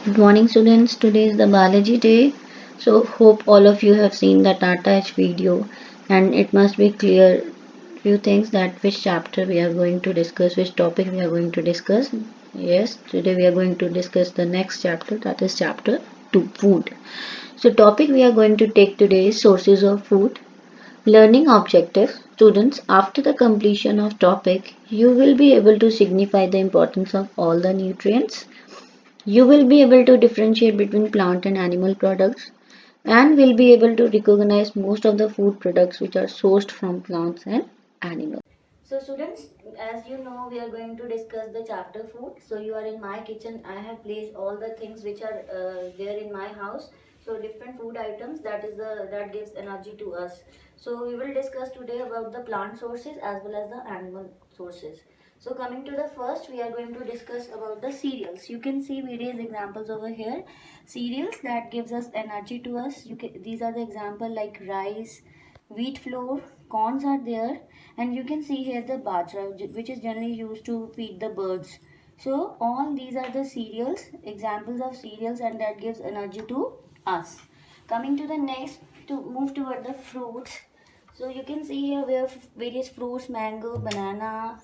Good morning students. Today is the biology day. So hope all of you have seen the Tata H video and it must be clear few things that which chapter we are going to discuss, which topic we are going to discuss. Yes, today we are going to discuss the next chapter, that is chapter 2, food. So topic we are going to take today is sources of food. Learning objectives. Students, after the completion of topic, you will be able to signify the importance of all the nutrients. You will be able to differentiate between plant and animal products and will be able to recognize most of the food products which are sourced from plants and animals. So students, as you know, we are going to discuss the chapter food. So you are in my kitchen. I have placed all the things which are there in my house. So different food items that gives energy to us. So we will discuss today about the plant sources as well as the animal sources. So coming to the first, we are going to discuss about the cereals. You can see various examples over here. Cereals that gives us energy to us. These are the example like rice, wheat flour, corns are there, and you can see here the bajra which is generally used to feed the birds. So all these are the cereals, examples of cereals, and that gives energy to us. Coming to the next, to move toward the fruits. So you can see here we have various fruits: mango, banana,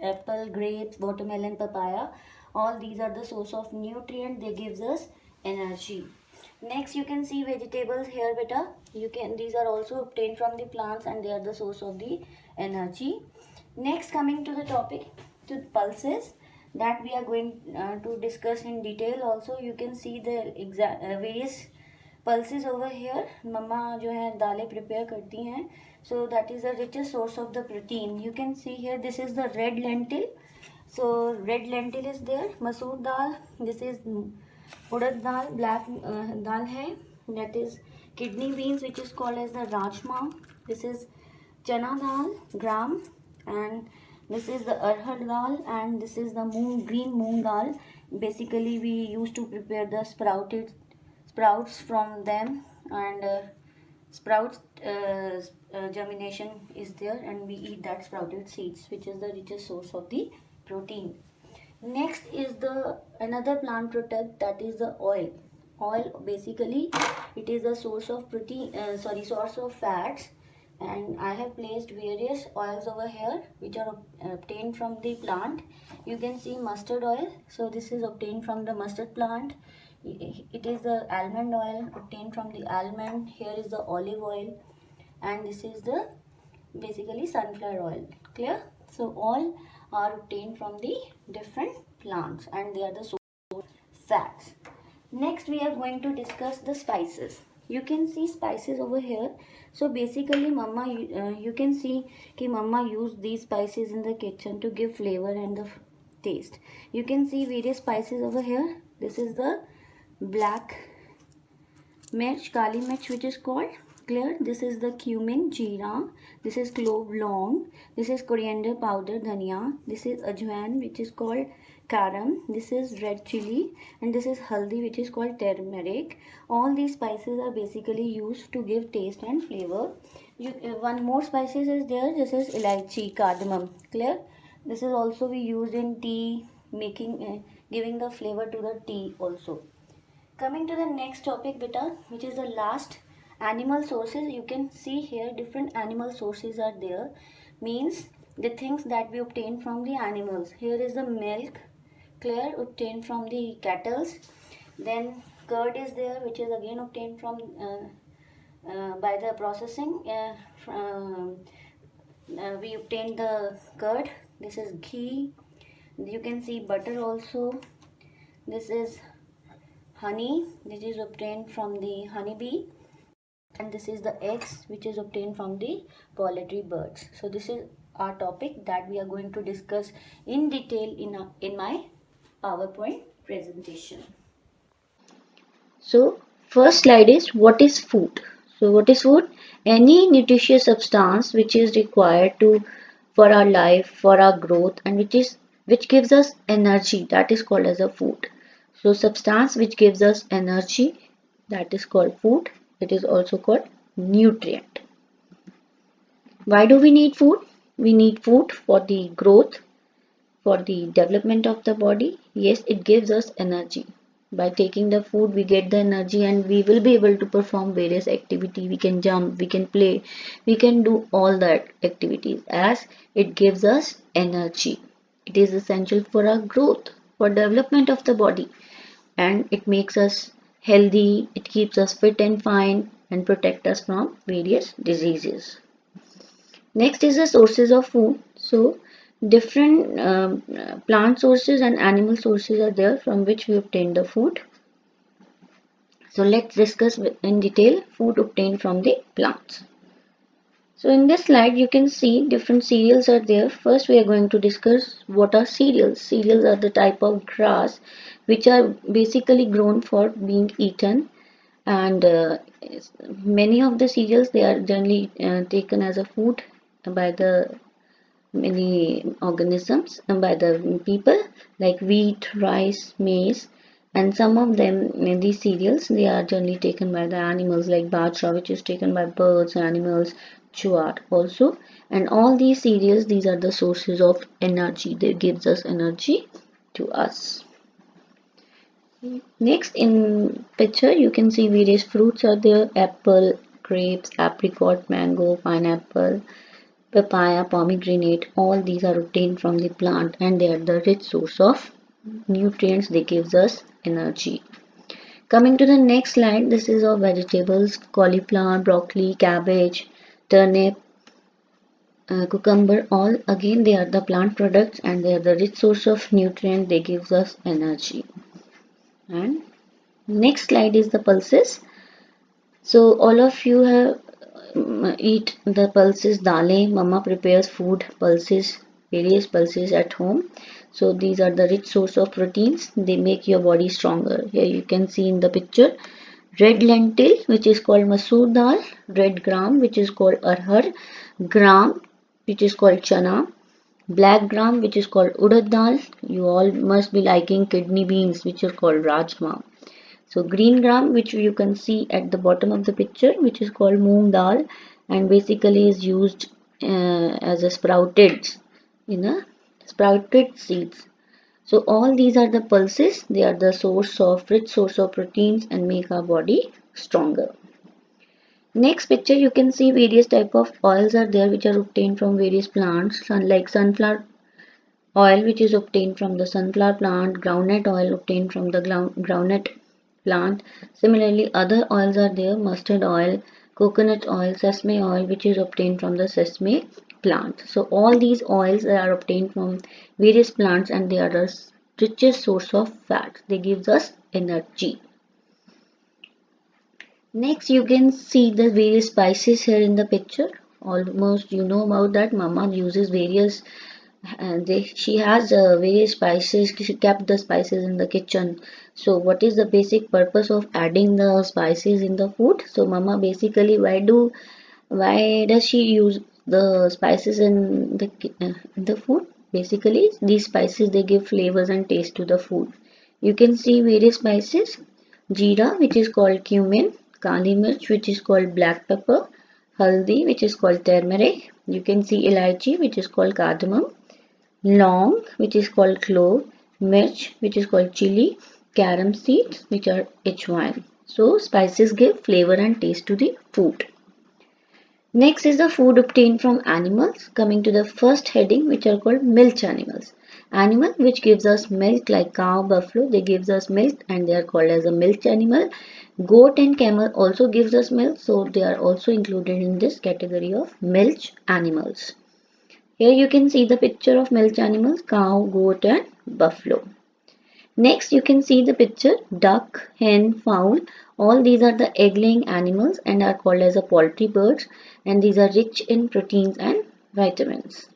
apple, grapes, watermelon, papaya. All these are the source of nutrient, they gives us energy. Next you can see vegetables here beta. These are also obtained from the plants and they are the source of the energy. Next, coming to the topic, to pulses that we are going to discuss in detail. Also you can see the various pulses over here. मम्मा जो है दालें prepare करती हैं. So that is the richest source of the protein. You can see here this is the red lentil. So red lentil is there. Masoor dal, this is urad dal, black dal hai. That is kidney beans which is called as the rajma. This is chana dal, gram, and this is the arhar dal, and this is the green moong dal. Basically we used to prepare the sprouts from them, and sprouts germination is there, and we eat that sprouted seeds, which is the richest source of the protein. Next is the another plant product, that is the oil. Oil basically it is a source of source of fats, and I have placed various oils over here which are obtained from the plant. You can see mustard oil. So this is obtained from the mustard plant. It is the almond oil obtained from the almond. Here is the olive oil, and this is the basically sunflower oil. Clear? So all are obtained from the different plants and they are the source fats. Next we are going to discuss the spices. You can see spices over here. So basically mama, you can see कि mama use these spices in the kitchen to give flavor and the taste. You can see various spices over here. This is the black mirch, kali mirch, which is called. Clear? This is the cumin, jeera. This is clove long. This is coriander powder, dhania. This is ajwain, which is called karam. This is red chili, and this is haldi, which is called turmeric. All these spices are basically used to give taste and flavor. One more spices is there. This is elaichi, cardamom. Clear? This is also we used in tea, making giving the flavor to the tea also. Coming to the next topic beta, which is the last, animal sources. You can see here different animal sources are there, means the things that we obtain from the animals. Here is the milk, clear, obtained from the cattles. Then curd is there, which is again obtained from by the processing. We obtain the curd. This is ghee. You can see butter also. This is honey, which is obtained from the honeybee, and this is the eggs which is obtained from the poultry birds. So this is our topic that we are going to discuss in detail in my PowerPoint presentation. So first slide is what is food. So what is food? Any nutritious substance which is required to for our life, for our growth, and which gives us energy, that is called as a food. So substance which gives us energy, that is called food. It is also called nutrient. Why do we need food? We need food for the growth, for the development of the body. Yes, it gives us energy. By taking the food, we get the energy and we will be able to perform various activity. We can jump, we can play, we can do all that activities as it gives us energy. It is essential for our growth, for development of the body, and it makes us healthy, it keeps us fit and fine and protect us from various diseases. Next is the sources of food. So different plant sources and animal sources are there from which we obtain the food. So let's discuss in detail food obtained from the plants. So in this slide you can see different cereals are there. First we are going to discuss what are cereals. Cereals are the type of grass which are basically grown for being eaten, and many of the cereals they are generally taken as a food by the many organisms and by the people, like wheat, rice, maize, and some of them, these cereals, they are generally taken by the animals like bajra, which is taken by birds, animals, jowar also. And all these cereals, these are the sources of energy. They gives us energy to us. Next in picture you can see various fruits are there: apple, grapes, apricot, mango, pineapple, papaya, pomegranate. All these are obtained from the plant and they are the rich source of nutrients. They gives us energy. Coming to the next slide, this is of vegetables: cauliflower, broccoli, cabbage, turnip, cucumber. All again they are the plant products and they are the rich source of nutrient. They gives us energy. And next slide is the pulses. So all of you have eat the pulses dale. Mama prepares food pulses, various pulses at home. So these are the rich source of proteins. They make your body stronger. Here you can see in the picture red lentil, which is called masoor dal, red gram, which is called arhar, gram, which is called chana, black gram, which is called urad dal. You all must be liking kidney beans, which are called rajma. So green gram, which you can see at the bottom of the picture, which is called moong dal, and basically is used as a sprouted seeds. So all these are the pulses. They are the rich source of proteins and make our body stronger. Next picture you can see various type of oils are there which are obtained from various plants, like sunflower oil, which is obtained from the sunflower plant, groundnut oil obtained from the groundnut plant. Similarly, other oils are there: mustard oil, coconut oil, sesame oil, which is obtained from the sesame plant. So all these oils are obtained from various plants and they are the richest source of fat. They gives us energy. Next, you can see the various spices here in the picture. Almost you know about that. Mama uses various and she has various spices. She kept the spices in the kitchen. So what is the basic purpose of adding the spices in the food? So mama basically why does she use the spices in the food? Basically these spices they give flavors and taste to the food. You can see various spices: jeera, which is called cumin; kali mirch, which is called black pepper; haldi, which is called turmeric. You can see elaichi, which is called cardamom; long, which is called clove; mirch, which is called chili; carom seeds, which are ajwain. So spices give flavor and taste to the food. Next is the food obtained from animals. Coming to the first heading, which are called milch animals. Animal which gives us milk, like cow, buffalo, they gives us milk and they are called as a milch animal. Goat and camel also gives us milk, so they are also included in this category of milch animals. Here you can see the picture of milch animals: cow, goat and buffalo. Next you can see the picture: duck, hen, fowl. All these are the egg-laying animals and are called as a poultry birds, and these are rich in proteins and vitamins.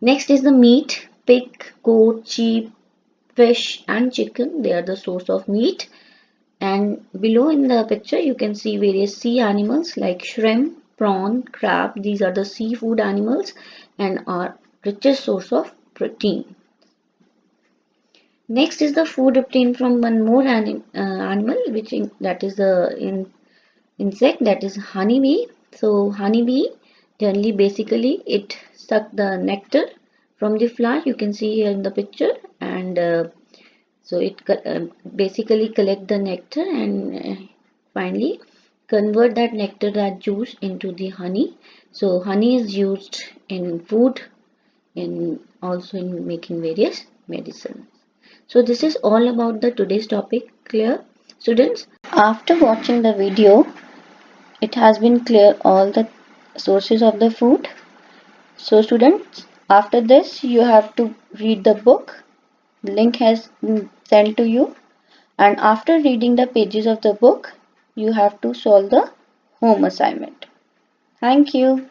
Next is the meat: pig, goat, sheep, fish and chicken. They are the source of meat. And below in the picture you can see various sea animals like shrimp, prawn, crab. These are the seafood animals and are richest source of protein. Next is the food obtained from one more animal, that is the insect, that is honeybee. So honeybee generally basically it suck the nectar from the flower. You can see here in the picture, and So it basically collect the nectar and finally convert that nectar, that juice, into the honey. So honey is used in food, in also in making various medicines. So this is all about the today's topic. Clear, students? After watching the video, it has been clear all the sources of the food. So students, after this you have to read the book. The link has been sent to you, and after reading the pages of the book, you have to solve the home assignment. Thank you.